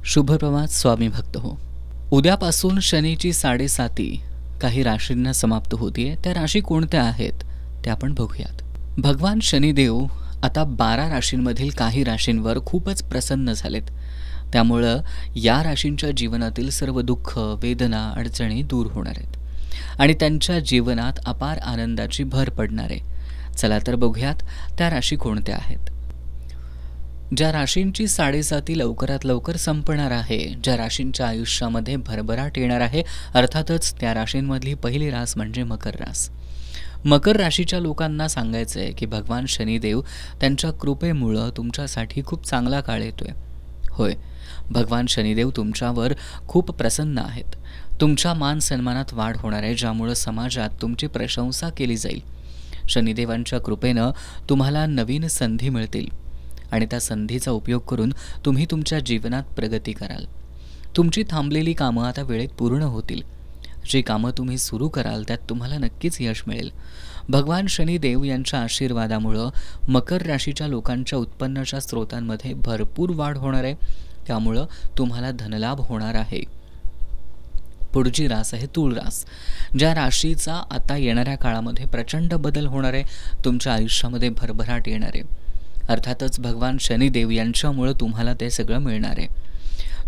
शुभप्रभात स्वामी भक्त हो. उद्यापासून शनीची 7.5 काही राशींना समाप्त होतीये. त्या राशी कोणत्या आहेत त्या आपण बघूयात. भगवान शनिदेव आता 12 राशींमधील काही राशींवर खूपच प्रसन्न झालेत. त्यामुळं या राशींच्या जीवनातील सर्व दुःख, वेदना, अडचणी दूर होणार आहेत आणि त्यांच्या जीवनात अपार आनंदाची भर पडणार आहे. चला तर बघूयात त्या राशी कोणत्या आहेत. ज्या राशींची 7.5 लवकरात लवकर संपणार आहे, ज्या राशींच्या आयुष्यामध्ये भरभराट येणार आहे, अर्थातच त्या राशींमधली पहिली रास म्हणजे मकर रास. मकर राशीच्या लोकांना सांगायचं आहे की भगवान शनिदेव त्यांच्या कृपेमुळं तुमच्यासाठी खूप चांगला काळ येतोय. होय, भगवान शनिदेव तुमच्यावर खूप प्रसन्न आहेत. तुमच्या मान सन्मानात वाढ होणार आहे, ज्यामुळं समाजात तुमची प्रशंसा केली जाईल. शनिदेवांच्या कृपेनं तुम्हाला नवीन संधी मिळतील आणि त्या संधीचा उपयोग करून तुम्ही तुमच्या जीवनात प्रगती कराल. तुमची थांबलेली कामं आता वेळेत पूर्ण होतील. जी कामं तुम्ही सुरू कराल त्यात तुम्हाला नक्कीच यश मिळेल. भगवान शनिदेव यांच्या आशीर्वादामुळं मकर राशीच्या लोकांच्या उत्पन्नाच्या स्रोतांमध्ये भरपूर वाढ होणार आहे. त्यामुळं तुम्हाला धनलाभ होणार आहे. पुढची रास आहे तूळ रास. ज्या राशीचा आता येणाऱ्या काळामध्ये प्रचंड बदल होणार आहे. तुमच्या आयुष्यामध्ये भरभराट येणार आहे. अर्थातच भगवान शनिदेव यांच्यामुळं तुम्हाला ते सगळं मिळणार आहे.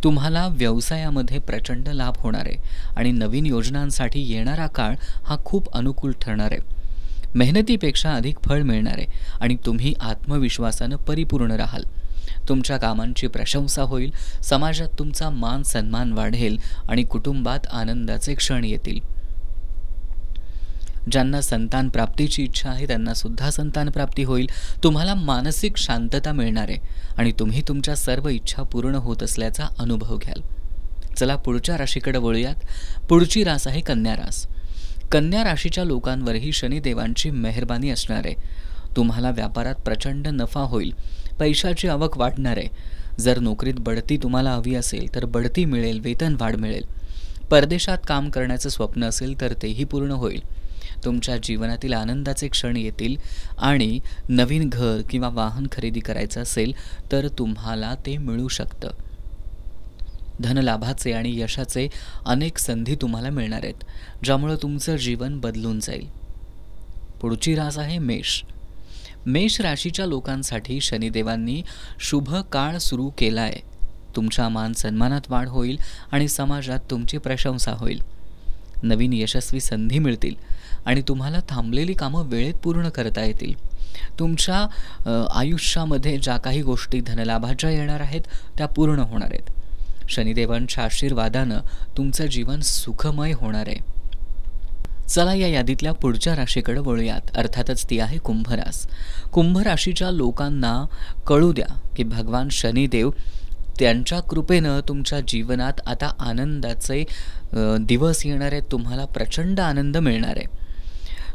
तुम्हाला व्यवसायामध्ये प्रचंड लाभ होणार आहे आणि नवीन योजनांसाठी येणारा काळ हा खूप अनुकूल ठरणार आहे. मेहनतीपेक्षा अधिक फळ मिळणार आहे आणि तुम्ही आत्मविश्वासानं परिपूर्ण राहाल. तुमच्या कामांची प्रशंसा होईल. समाजात तुमचा मान सन्मान वाढेल आणि कुटुंबात आनंदाचे क्षण येतील. ज्यांना संतान प्राप्तीची इच्छा आहे त्यांना सुद्धा संतान प्राप्ती होईल. तुम्हाला मानसिक शांतता मिळणार आहे आणि तुम्ही तुमच्या सर्व इच्छा पूर्ण होत असल्याचा अनुभव घ्याल. चला पुढच्या राशीकडे वळूयात. पुढची रास आहे कन्या रास. कन्या राशीच्या लोकांवरही शनिदेवांची मेहरबानी असणार आहे. तुम्हाला व्यापारात प्रचंड नफा होईल. पैशाची आवक वाढणार आहे. जर नोकरीत बढती तुम्हाला हवी असेल तर बढती मिळेल, वेतन वाढ मिळेल. परदेशात काम करण्याचं स्वप्न असेल तर तेही पूर्ण होईल. तुमच्या जीवनातील आनंदाचे क्षण येतील आणि नवीन घर किंवा वाहन खरेदी करायचं असेल तर तुम्हाला ते मिळू शकतं. धनलाभाचे आणि यशाचे अनेक संधी तुम्हाला मिळणार आहेत, ज्यामुळे तुमचं जीवन बदलून जाईल. पुढची रास आहे मेष. मेष राशीच्या लोकांसाठी शनिदेवांनी शुभ काळ सुरू केला आहे. तुमच्या मान सन्मानात वाढ होईल आणि समाजात तुमची प्रशंसा होईल. नवीन यशस्वी संधी मिळतील आणि तुम्हाला थांबलेली कामं वेळेत पूर्ण करता येतील. तुमच्या आयुष्यामध्ये ज्या काही गोष्टी धनलाभाच्या येणार आहेत त्या पूर्ण होणार आहेत. शनिदेवांच्या आशीर्वादानं तुमचं जीवन सुखमय होणार आहे. चला या यादीतल्या पुढच्या राशीकडे वळूयात. अर्थातच ती आहे कुंभ रास. कुंभ राशीच्या लोकांना कळू द्या की भगवान शनिदेव त्यांच्या कृपेनं तुमच्या जीवनात आता आनंदाचे दिवस येणार आहेत. तुम्हाला प्रचंड आनंद मिळणार आहे.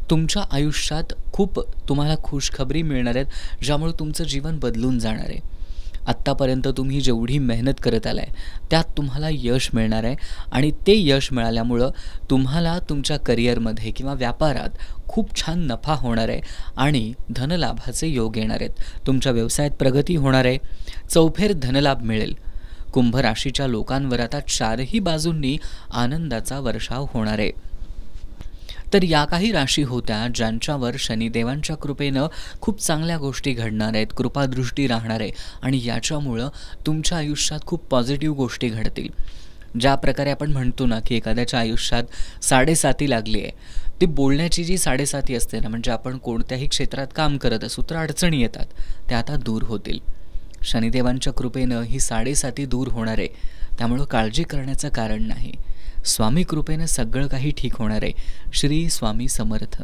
तुमच्या आयुष्यात खूप तुम्हाला खुशखबरी मिळणार आहेत, ज्यामुळे तुमचं जीवन बदलून जाणार आहे. आत्तापर्यंत तुम्ही जेवढी मेहनत करत आलाय त्यात तुम्हाला यश मिळणार आहे आणि ते यश मिळाल्यामुळं तुम्हाला तुमच्या करिअरमध्ये किंवा व्यापारात खूप छान नफा होणार आहे आणि धनलाभाचे योग येणार आहेत. तुमच्या व्यवसायात प्रगती होणार आहे. चौफेर धनलाभ मिळेल. कुंभ राशीच्या लोकांवर आता चारही बाजूंनी आनंदाचा वर्षाव होणार आहे. तर या काही राशी होत्या ज्यांच्यावर शनिदेवांच्या कृपेनं खूप चांगल्या गोष्टी घडणार आहेत, कृपादृष्टी राहणार आहे आणि याच्यामुळं तुमच्या आयुष्यात खूप पॉझिटिव्ह गोष्टी घडतील. ज्या प्रकारे आपण म्हणतो ना की एखाद्याच्या आयुष्यात 7.5 लागली आहे, ती बोलण्याची जी 7.5 असते ना, म्हणजे आपण कोणत्याही क्षेत्रात काम करत असू तर अडचणी येतात, त्या आता दूर होतील. शनिदेवांच्या कृपेनं ही 7.5 दूर होणार आहे. त्यामुळं काळजी करण्याचं कारण नाही. स्वामी कृपेनं सगळं काही ठीक होणार आहे. श्री स्वामी समर्थ.